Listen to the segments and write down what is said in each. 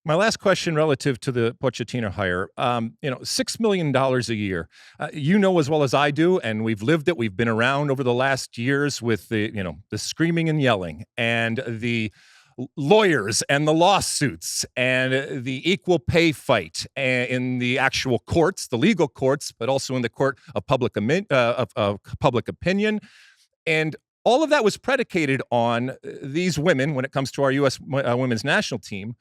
My last question relative to the Pochettino hire, $6 million a year. You know as well as I do, and we've lived it. We've been around over the last years with the screaming and yelling and the lawyers and the lawsuits and the equal pay fight in the actual courts, the legal courts, but also in the court of public opinion. And all of that was predicated on these women, when it comes to our U.S. Women's national team,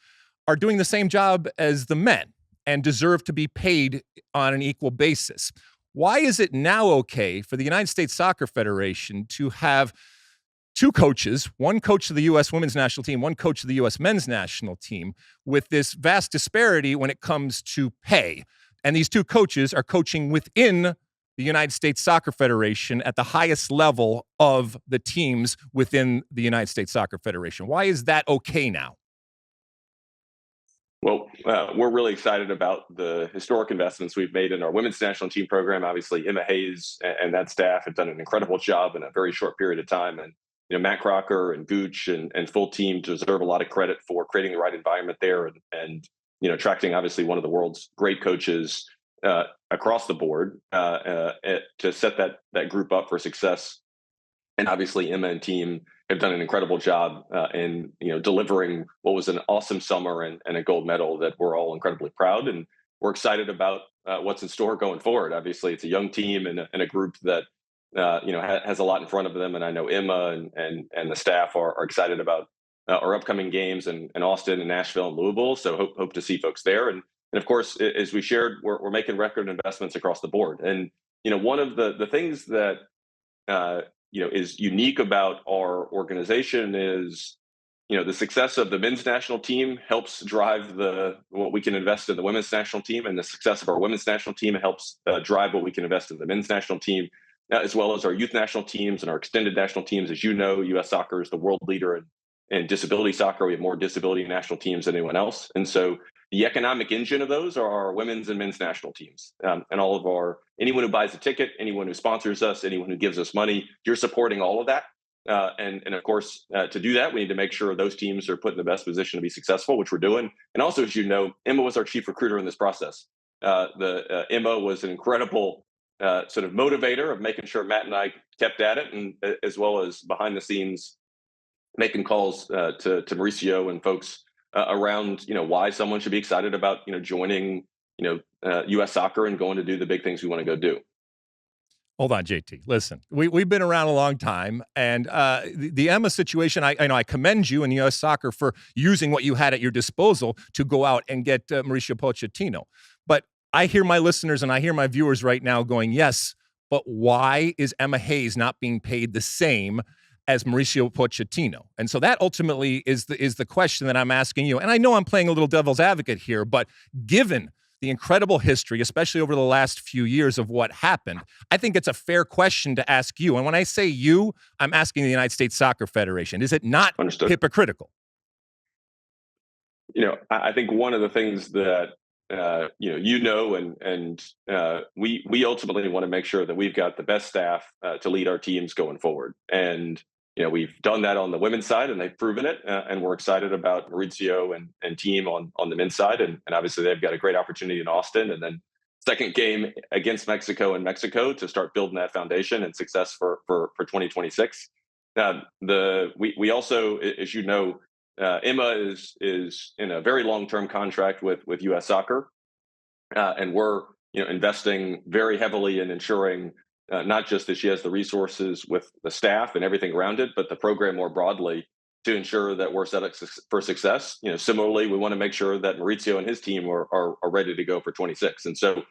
are doing the same job as the men and deserve to be paid on an equal basis. Why is it now okay for the United States Soccer Federation to have two coaches, one coach of the U.S. Women's national team, one coach of the U.S. Men's national team, with this vast disparity when it comes to pay? And these two coaches are coaching within the United States Soccer Federation at the highest level of the teams within the United States Soccer Federation. Why is that okay now? Well, we're really excited about the historic investments we've made in our women's national team program. Obviously, Emma Hayes and that staff have done an incredible job in a very short period of time. And Matt Crocker and Gooch and full team deserve a lot of credit for creating the right environment there and attracting obviously one of the world's great coaches across the board to set that group up for success. And obviously, Emma and team have done an incredible job in delivering what was an awesome summer and a gold medal that we're all incredibly proud. And we're excited about what's in store going forward. Obviously, it's a young team and a group that has a lot in front of them. And I know Emma and the staff are excited about our upcoming games in Austin and Nashville and Louisville. So hope to see folks there. And of course, as we shared, we're making record investments across the board. And one of the things that is unique about our organization is, the success of the men's national team helps drive what we can invest in the women's national team, and the success of our women's national team helps drive what we can invest in the men's national team, as well as our youth national teams and our extended national teams. As you know, U.S. Soccer is the world leader in disability soccer. We have more disability national teams than anyone else. And so the economic engine of those are our women's and men's national teams. And all of anyone who buys a ticket, anyone who sponsors us, anyone who gives us money, you're supporting all of that. And of course, to do that, we need to make sure those teams are put in the best position to be successful, which we're doing. And also, as you know, Emma was our chief recruiter in this process. Emma was an incredible sort of motivator of making sure Matt and I kept at it, and as well as behind the scenes making calls to Mauricio and folks around why someone should be excited about joining U.S. Soccer and going to do the big things we want to go do. Hold on, JT. Listen, we've been around a long time, and the Emma situation, I commend you and U.S. Soccer for using what you had at your disposal to go out and get Mauricio Pochettino. But I hear my listeners and I hear my viewers right now going, yes, but why is Emma Hayes not being paid the same as Mauricio Pochettino? And so that ultimately is the question that I'm asking you. And I know I'm playing a little devil's advocate here, but given the incredible history, especially over the last few years of what happened, I think it's a fair question to ask you. And when I say you, I'm asking the United States Soccer Federation. Is it not Understood. Hypocritical? I think one of the things that we ultimately want to make sure that we've got the best staff to lead our teams going forward. And we've done that on the women's side, and they've proven it. And we're excited about Mauricio and team on the men's side. And obviously, they've got a great opportunity in Austin. And then second game against Mexico to start building that foundation and success for 2026. We also, as you know, Emma is in a very long-term contract with U.S. Soccer, and we're investing very heavily in ensuring not just that she has the resources with the staff and everything around it, but the program more broadly to ensure that we're set up for success. Similarly, we want to make sure that Mauricio and his team are ready to go for 26. And so,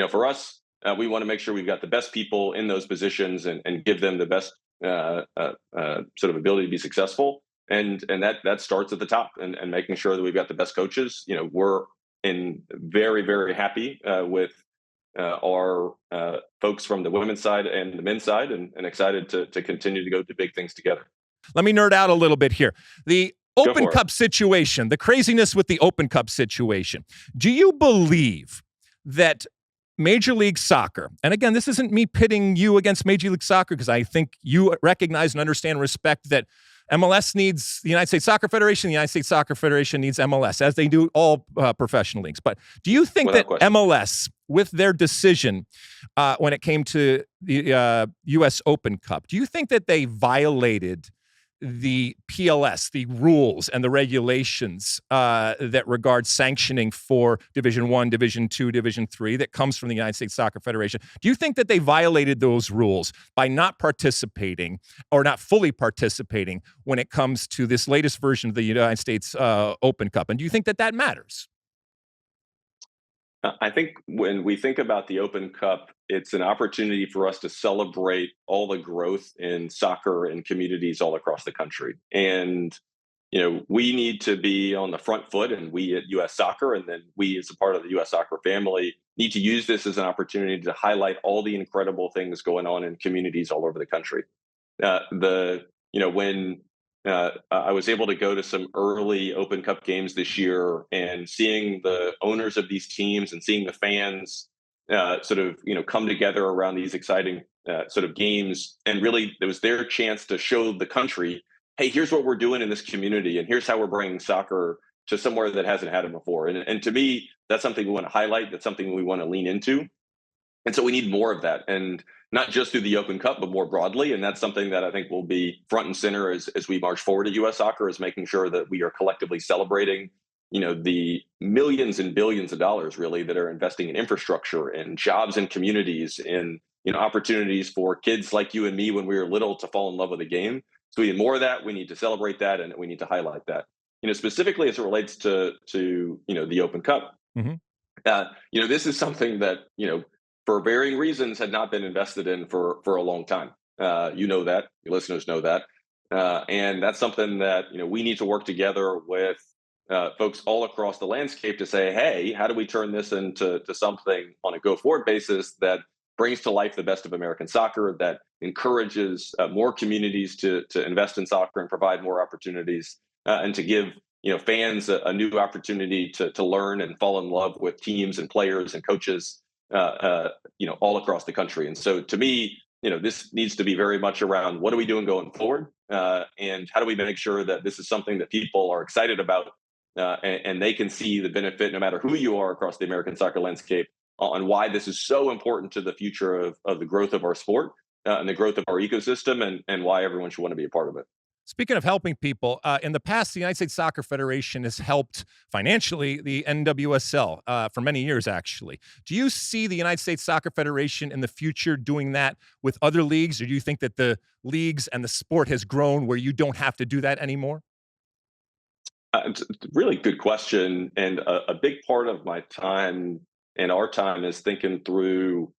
for us, we want to make sure we've got the best people in those positions and give them the best sort of ability to be successful. And that starts at the top and making sure that we've got the best coaches. We're very, very happy with our folks from the women's side and the men's side, and excited to continue to go do big things together. Let me nerd out a little bit here. The Open Cup situation, the craziness with the Open Cup situation. Do you believe that Major League Soccer, and again, this isn't me pitting you against Major League Soccer, because I think you recognize and understand and respect that MLS needs the United States Soccer Federation. The United States Soccer Federation needs MLS, as they do all professional leagues. But do you think Without that question. MLS, with their decision when it came to the U.S. Open Cup, do you think that they violated the PLS, the rules and the regulations that regard sanctioning for Division I, Division II, Division III that comes from the United States Soccer Federation? Do you think that they violated those rules by not participating or not fully participating when it comes to this latest version of the United States Open Cup? And do you think that that matters? I think when we think about the Open Cup, it's an opportunity for us to celebrate all the growth in soccer in communities all across the country. And, we need to be on the front foot, and we at US Soccer, and then we as a part of the US Soccer family, need to use this as an opportunity to highlight all the incredible things going on in communities all over the country. When I was able to go to some early Open Cup games this year, and seeing the owners of these teams and seeing the fans come together around these exciting sort of games, and really it was their chance to show the country, hey, here's what we're doing in this community, and here's how we're bringing soccer to somewhere that hasn't had it before. And to me, that's something we want to highlight. That's something we want to lean into. And so we need more of that, and not just through the Open Cup, but more broadly. And that's something that I think will be front and center as we march forward to US Soccer, is making sure that we are collectively celebrating, the millions and billions of dollars really that are investing in infrastructure and jobs in communities, and, opportunities for kids like you and me when we were little to fall in love with the game. So we need more of that. We need to celebrate that, and we need to highlight that. Specifically as it relates to the Open Cup. Mm-hmm. This is something that for varying reasons had not been invested in for a long time. That your listeners know that, and that's something that we need to work together with folks all across the landscape to say, hey, how do we turn this into something on a go forward basis that brings to life the best of American soccer, that encourages more communities to invest in soccer and provide more opportunities, and to give fans a new opportunity to learn and fall in love with teams and players and coaches all across the country. And so to me, this needs to be very much around what are we doing going forward, and how do we make sure that this is something that people are excited about, and they can see the benefit, no matter who you are across the American soccer landscape, on why this is so important to the future of the growth of our sport, and the growth of our ecosystem, and why everyone should want to be a part of it. Speaking of helping people, in the past, the United States Soccer Federation has helped financially the NWSL for many years, actually. Do you see the United States Soccer Federation in the future doing that with other leagues, or do you think that the leagues and the sport has grown where you don't have to do that anymore? It's a really good question. And a big part of my time and our time is thinking through,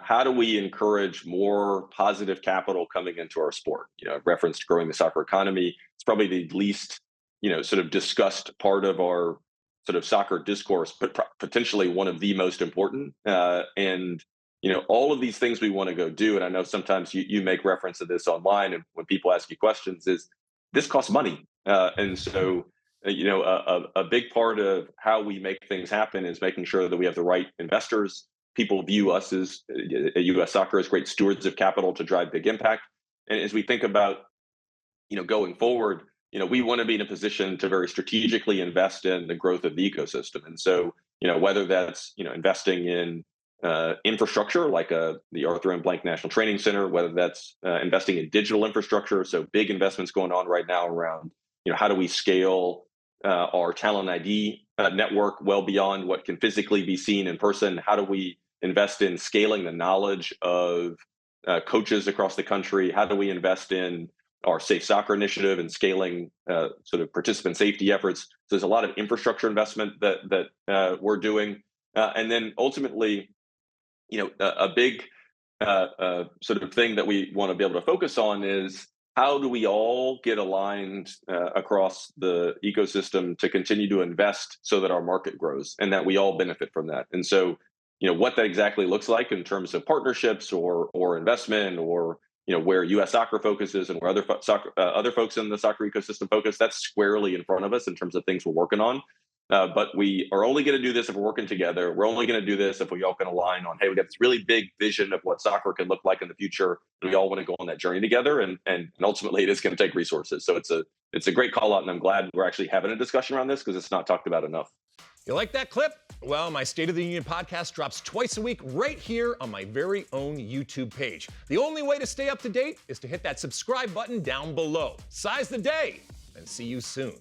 how do we encourage more positive capital coming into our sport? Reference to growing the soccer economy. It's probably the least, sort of discussed part of our sort of soccer discourse, but potentially one of the most important. And all of these things we want to go do. And I know sometimes you make reference to this online, and when people ask you questions, is this costs money. And so, a big part of how we make things happen is making sure that we have the right investors. People view us as US Soccer as great stewards of capital to drive big impact. And as we think about, going forward, we want to be in a position to very strategically invest in the growth of the ecosystem. And so, whether that's, investing in infrastructure like the Arthur M. Blank National Training Center, whether that's investing in digital infrastructure. So big investments going on right now around, how do we scale our talent ID network well beyond what can physically be seen in person? How do we invest in scaling the knowledge of coaches across the country? How do we invest in our Safe Soccer initiative and scaling sort of participant safety efforts? So there's a lot of infrastructure investment that we're doing. And then ultimately, a big sort of thing that we want to be able to focus on is how do we all get aligned across the ecosystem to continue to invest so that our market grows and that we all benefit from that. And so, what that exactly looks like in terms of partnerships or investment, or where US Soccer focuses and where other folks in the soccer ecosystem focus, that's squarely in front of us in terms of things we're working on. But we are only going to do this if we're working together. We're only going to do this if we all can align on, hey, we got this really big vision of what soccer can look like in the future, and we all want to go on that journey together. And ultimately, it is going to take resources. So it's a great call out, and I'm glad we're actually having a discussion around this because it's not talked about enough. You like that clip? Well, my State of the Union podcast drops twice a week right here on my very own YouTube page. The only way to stay up to date is to hit that subscribe button down below. Size the day, and see you soon.